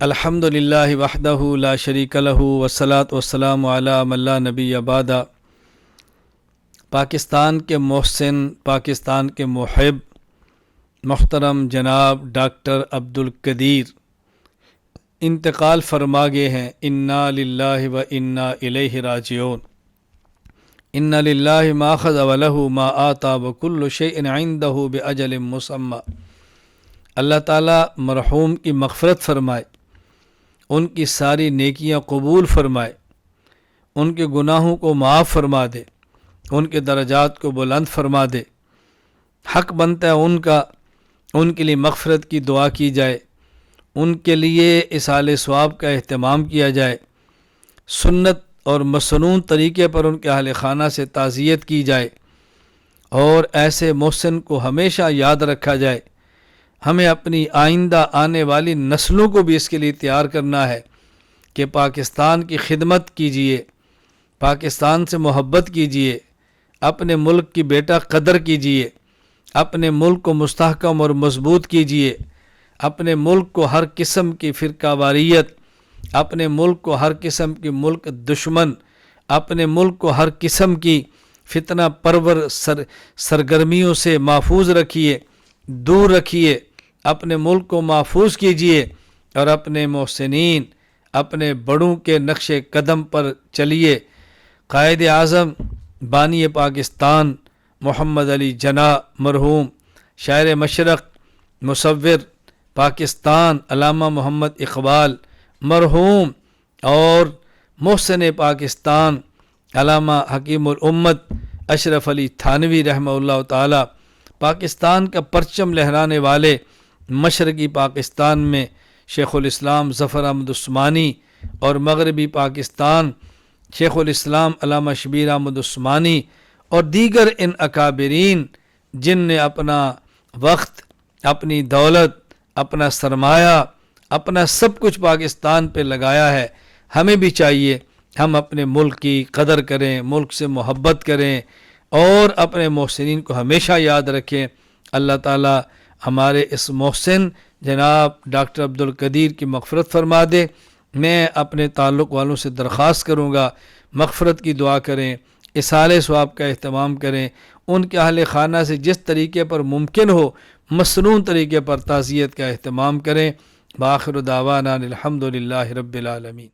الحمدللہ وحدہ لا شریک لہ والصلاۃ والسلام علی من لا نبی بعدہ۔ پاکستان کے محسن، پاکستان کے محب محترم جناب ڈاکٹر عبدالقدیر انتقال فرما گئے ہیں۔ انا للہ و انا الیہ راجعون۔ ان للہ ما اخذ ولہ ما آتا وکل شیء عندہ باجل مسمی۔ اللہ تعالیٰ مرحوم کی مغفرت فرمائے، ان کی ساری نیکیاں قبول فرمائے، ان کے گناہوں کو معاف فرما دے، ان کے درجات کو بلند فرما دے۔ حق بنتا ہے ان کا، ان کے لیے مغفرت کی دعا کی جائے، ان کے لیے اصال ثواب کا اہتمام کیا جائے، سنت اور مسنون طریقے پر ان کے اہل خانہ سے تعزیت کی جائے، اور ایسے محسن کو ہمیشہ یاد رکھا جائے۔ ہمیں اپنی آئندہ آنے والی نسلوں کو بھی اس کے لیے تیار کرنا ہے کہ پاکستان کی خدمت کیجئے، پاکستان سے محبت کیجئے، اپنے ملک کی بیٹا قدر کیجئے، اپنے ملک کو مستحکم اور مضبوط کیجئے، اپنے ملک کو ہر قسم کی فرقہ واریت، اپنے ملک کو ہر قسم کی ملک دشمن، اپنے ملک کو ہر قسم کی فتنہ پرور سرگرمیوں سے محفوظ رکھیے، دور رکھیے، اپنے ملک کو محفوظ کیجئے، اور اپنے محسنین، اپنے بڑوں کے نقش قدم پر چلیے۔ قائد اعظم بانی پاکستان محمد علی جناح مرحوم، شاعر مشرق، مصور پاکستان علامہ محمد اقبال مرحوم، اور محسن پاکستان علامہ حکیم الامت اشرف علی تھانوی رحمہ اللہ تعالی، پاکستان کا پرچم لہرانے والے مشرقی پاکستان میں شیخ الاسلام ظفر احمد عثمانی، اور مغربی پاکستان شیخ الاسلام علامہ شبیر احمد عثمانی، اور دیگر ان اکابرین جن نے اپنا وقت، اپنی دولت، اپنا سرمایہ، اپنا سب کچھ پاکستان پہ لگایا ہے۔ ہمیں بھی چاہیے ہم اپنے ملک کی قدر کریں، ملک سے محبت کریں، اور اپنے محسنین کو ہمیشہ یاد رکھیں۔ اللہ تعالی ہمارے اس محسن جناب ڈاکٹر عبدالقدیر کی مغفرت فرما دے۔ میں اپنے تعلق والوں سے درخواست کروں گا مغفرت کی دعا کریں، اصال ثواب کا اہتمام کریں، ان کے اہل خانہ سے جس طریقے پر ممکن ہو مسنون طریقے پر تعزیت کا اہتمام کریں۔ بآخر دعوانا الحمدللہ رب العالمین۔